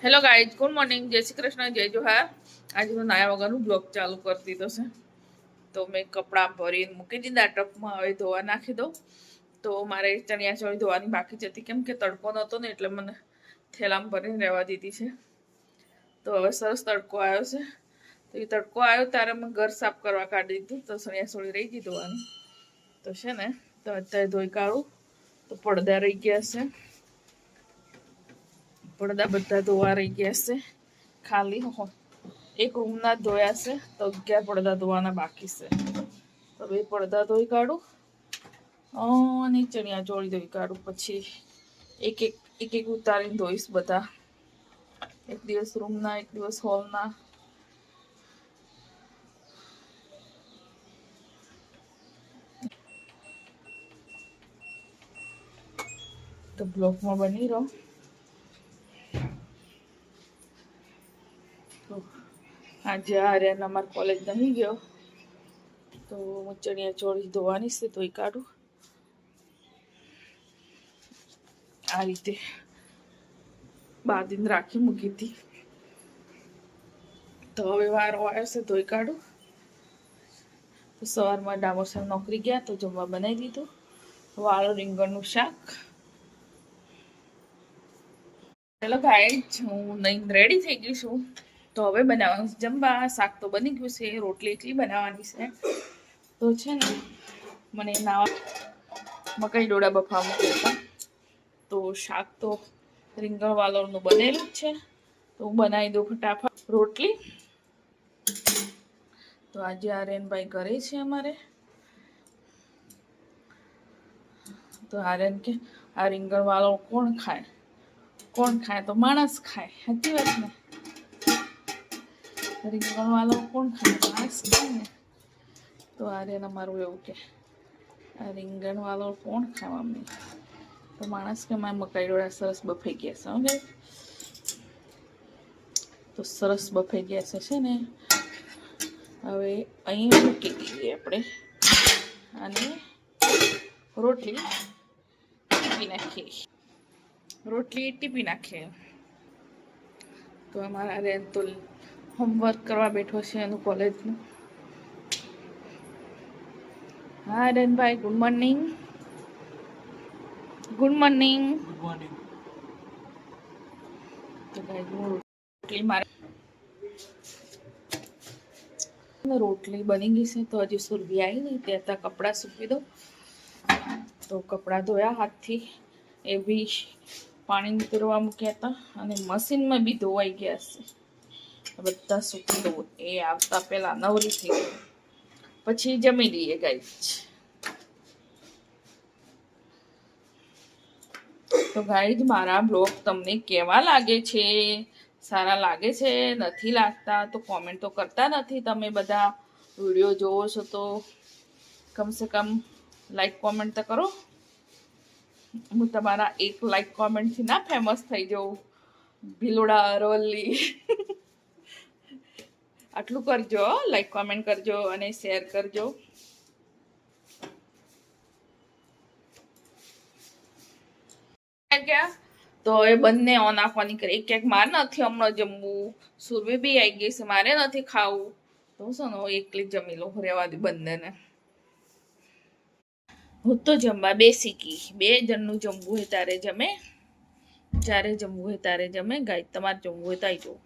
Hello guys, good morning, જય શ્રી કૃષ્ણ, જય જોહાર. આજે હું નાયા વગરનું બ્લોગ ચાલુ કરી દીધો છે. તો મેં કપડાં ભરીને મૂકી દીધા ટપમાં, હવે ધોવા નાખી દઉં. તો મારે ચણિયા ચોળી ધોવાની બાકી જ હતી, કેમ કે તડકો નહોતો ને એટલે મને થેલામાં ભરીને રહેવા દીધી છે. તો હવે સરસ તડકો આવ્યો છે. તો એ તડકો આવ્યો ત્યારે મેં ઘર સાફ કરવા કાઢી દીધું. તો ચણિયા ચોળી રહી ગઈ ધોવાની. તો છે ને, તો અત્યારે ધોઈ કાઢું. તો પડદા રહી ગયા છે, પડદા બધા ધોવા રહી ગયા છે. ખાલી એક રૂમના જ ધોયા છે, તો 11 પડદા ધોવાના બાકી છે. તો બે પડદા ધોઈ કાઢું અને ચણિયા ચોળી ધોઈ કાઢું. પછી એક એક ઉતારીને ધોઈશ બધા. એક દિવસ રૂમના, એક દિવસ હોલના. તો બ્લોકમાં બની રહો. તો આજે આર્યન અમારે કોલેજ નહીં ગયો, તો હું ચણિયા ચોળી ધોવાની છે, ધોઈ કાઢું. આ રીતે બાંધીને રાખી મૂકી હતી. તો હવે વારો આવ્યો છે, ધોઈ કાઢું. તો સવારમાં ડામોર સાહેબ નોકરી ગયા, તો જમવા બનાવી દીધું. વાળો રીંગણનું શાક. હેલો ગાઈઝ, હું નહીં રેડી થઈ ગઈ છું. તો હવે બનાવવાનું છે જમવા. શાક તો બની ગયું છે, રોટલી એકલી બનાવવાની છે. તો છે ને, મને નાવા મકાઈ ડોળા બફા મૂક્યા. તો શાક તો રીંગણ વાલોળનું બનેલું જ છે, તો હું બનાવી દઉં ફટાફટ રોટલી. તો આજે આર્યનભાઈ ઘરે છે અમારે. તો આર્યન કે આ રીંગણ વાલોળ કોણ ખાય? કોણ ખાય? તો માણસ ખાય. સાચી વાત ને? રીંગણ વાલોળ કોણ ખાય? માણસ ખાય ને. તો આર્યન અમારું એવું કે આ રીંગણ વાલોળ કોણ ખાય મમ્મી? તો માણસ કે મારા મકાઈ ડોળા સરસ બફાઈ ગયા છે. સમજે? તો સરસ બફાઈ ગયા છે ને. હવે અહીં મૂકી દઈએ આપણે અને રોટલી ટીપી નાખીએ. રોટલી ટીપી નાખીએ. તો અમારા રેન તો હોમવર્ક કરવા બેઠો છે એનું કોલેજનું. હા રેનભાઈ, good morning. Good morning. Good morning. તો રોટલી મારે રોટલી બની ગઈ છે. તો હજી સુરભી આવી નહીં, ત્યાં કપડાં સૂકવી દઉં. તો કપડાં ધોયા હાથથી, એ બી પાણી નીતરવા મૂક્યા હતા, અને મશીનમાં બી ધોવાઈ ગયા છે. બધા સૂકવી દઉં, એ આવતા પહેલા નવરી થઈ ગઈ. પછી જમી લઈએ ગાઈઝ. તો ગાઈઝ, મારા બ્લોગ તમને કેવા લાગે છે? સારા લાગે છે? નથી લાગતા તો કોમેન્ટ તો કરતા નથી તમે બધા. વિડીયો જોવો છો તો કમસે કમ લાઈક કોમેન્ટ તો કરો. હું તમારા એક લાઈક કોમેન્ટથી ના ફેમસ થઈ જાઉં. ભિલોડા અરવલ્લી. આટલું કરજો, લાઈક કોમેન્ટ કરજો અને શેર કરજો. તો એ બંને નાખવાની કરે. એક મારે નથી હમણાં જમવું, સુરભી બી આવી ગઈ છે, મારે નથી ખાવું. તો શું ને, એકલી જમી લો, રહેવા દે બંનેને. હું તો જમવા બેસી ગઈ. 2 જણનું જમવું હોય ત્યારે જમે, જ્યારે જમવું હોય ત્યારે જમે. ગાય તમારે જમવું હોય તો આવી જવું.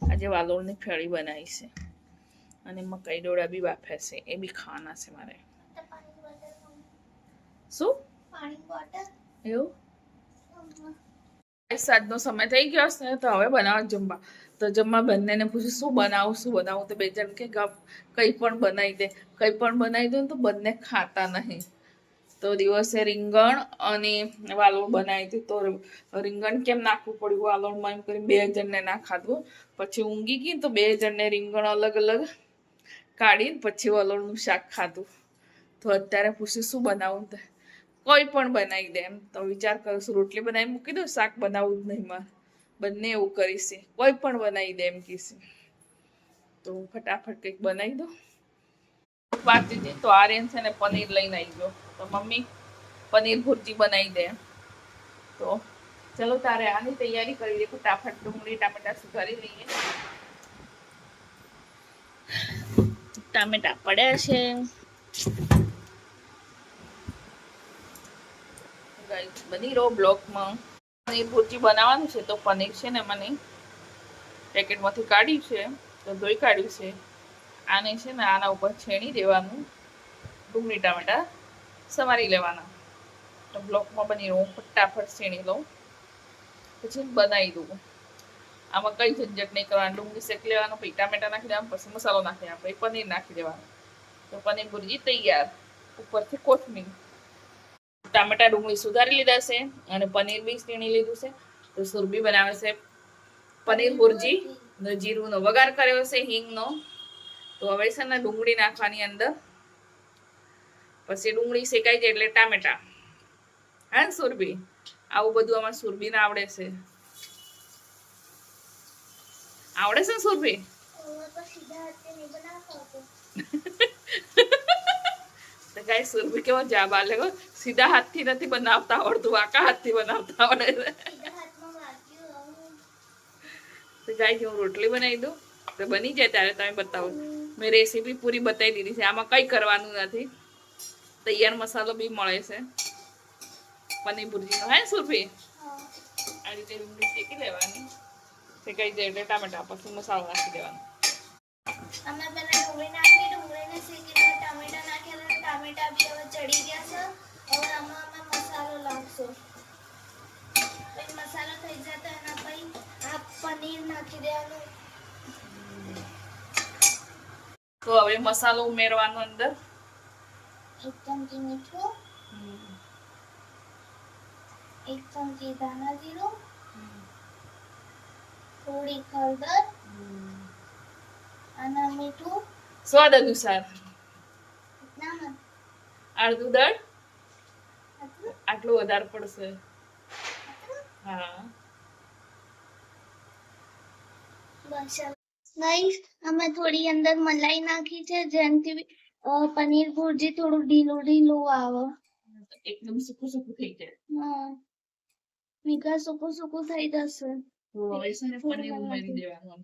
આજે વાલોળની ફેળી બનાવી છે અને મકાઈ ડોળા બી બાફ્યા છે, એ બી ખાવાના છે મારે. શું એવું? સાંજનો સમય થઈ ગયો છે, તો હવે બનાવવા જમવા. તો જમવા બંનેને પૂછ્યું શું બનાવું, શું બનાવું. તો 2 જણ કે કંઈ પણ બનાવી દે. કંઈ પણ બનાવી દો ને તો બંને ખાતા નહીં. તો દિવસે રીંગણ અને વાલોળ બનાવી હતી. તો રીંગણ કેમ નાખવું પડ્યું વાલોળમાં એમ કરીને 2 જણને ના ખાધું. પછી ઊંઘી ગઈ તો 2 જણને રીંગણ અલગ અલગ કાઢીને પછી વાલોળનું શાક ખાધું. તો અત્યારે પૂછ્યું શું બનાવું, કોઈ પણ બનાવી દે એમ. તો વિચાર કરું છું રોટલી બનાવી મૂકી દઉં, શાક બનાવવું જ નહીં મારે. બંને એવું કરીશે, કોઈ પણ બનાવી દે એમ કહેશે. તો હું ફટાફટ કંઈક બનાવી દઉં. પાતી હતી તો આર્યન છે ને પનીર લઈને આવી ગયો. તો મમ્મી પનીર ભુરજી બનાવી દે. તો ચલો તારે આની તૈયારી કરી લે, ફટાફટ ડુંગળી ટામેટા સુધારી લઈએ. ટામેટા પડ્યા છે. બની રહો બ્લોકમાં. પનીર ભુરજી બનાવવાનું છે, તો પનીર છે ને મને પેકેટમાંથી કાઢ્યું છે, તો ધોઈ કાઢ્યું છે. આને છે ને આના ઉપર છેણી દેવાનું, ડુંગળી ટામેટા સમારી લેવાના. તો બ્લોકમાં બની રહું, ફટાફટ છેણી લઉં, પછી બનાવી દઉં. આમાં કઈ ઝંઝટ નહીં કરવાનું. ડુંગળી શેકી લેવાનું, પછી ટામેટા નાખી દેવાનું, પછી મસાલો નાખી દેવાનો, પછી પનીર નાખી દેવાનું. તો પનીર ભુરજી તૈયાર. ઉપરથી કોથમીર. ટામેટા ડુંગળી સુધારી લીધા છે અને પનીર બી સીણી લીધું છે. તો સુરભી બનાવે છે પનીર ભુરજી, જીરુંનો વઘાર કર્યો છે, હિંગનો. તો હવે છે ને ડુંગળી નાખવાની અંદર, પછી ડુંગળી શેકાઈ જાય એટલે ટામેટા. હા સુરભી, આવું બધું આમાં સુરભીને આવડે છે. આવડે છે સુરભી? તો ગાય સુરભી કેવો જવાબ આલે, સીધા હાથથી નથી બનાવતા આવડતું, આકા હાથથી બનાવતા આવડે છે. તો ગાય હું રોટલી બનાવી દઉં, તો બની જાય ત્યારે તમે બતાવો. મેં રેસીપી પૂરી બતાવી દીધી છે. આમાં કઈ કરવાનું નથી, તૈયાર મસાલો બી મળે છે પનીર ભુરજીનો. હે સુરભી? આ રીતે ડુંગળી શેકી લેવાની, શેકાઈ જાય એટલે ટામેટા, પછી મસાલો નાખી દેવાનો. અમે પહેલા ડુંગળી નાખી, ડુંગળીને શેકીને ટામેટા નાખ્યા, ટામેટા બી હવે ચડી ગયા છે. હવે આમાં અમે મસાલો નાખશું. પછી મસાલો થઈ જાય તો એના પછી આ પનીર નાખી દેવાનું. તો હવે મસાલો ઉમેરવાનો અંદર. 1 ચમચી મીઠું, 1 ચમચી ધાણા જીરું, થોડી હળદર અને મીઠું સ્વાદ અનુસાર. નમક. અડધું દળ, આટલું વધારે પડશે. હા બસ ગાઈસ, અમે થોડી અંદર મલાઈ નાખી છે, જેનાથી પનીર ભુરજી થોડું ઢીલું ઢીલું આવે, એકદમ સૂકું સૂકું થઈ જાય. હા, મીઠા સૂકું સૂકું થઈ જશે. તો હવે છે ને પનીર ઉમેરી દેવાનું.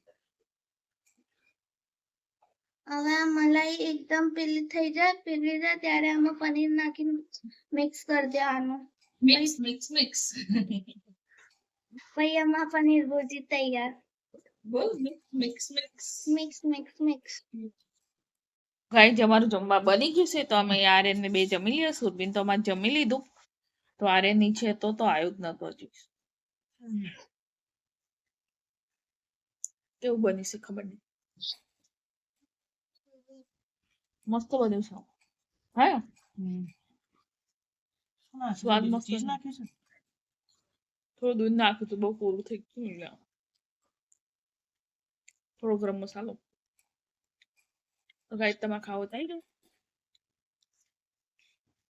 હવે આ મલાઈ એકદમ પેલી થઈ જાય ત્યારે આમાં પનીર નાખીને મિક્સ કરી દેવાનું. Mix mix mix. પછી આમાં પનીર ભુરજી તૈયાર. બોલ mix mix mix mix mix. Guys અમારું જમવા બની ગયું છે, તો અમે આર્યન ને બે જમી લીધું. સુરબીન તો અમારે જમી લીધું, તો આર્યન ની છે તો આવ્યું જ નતો હજી. કેવું બની છે ખબર નહીં, મસ્ત બન્યું છે. હા સ્વાદ મસ્ત નાખ્યું છે. થોડું દૂધ નાખ્યું તો બહુ પૂરું થઈ ગયું. થોડો ગરમ મસાલો. તો ગાઈસ તમે ખાવો થઈ ગયો.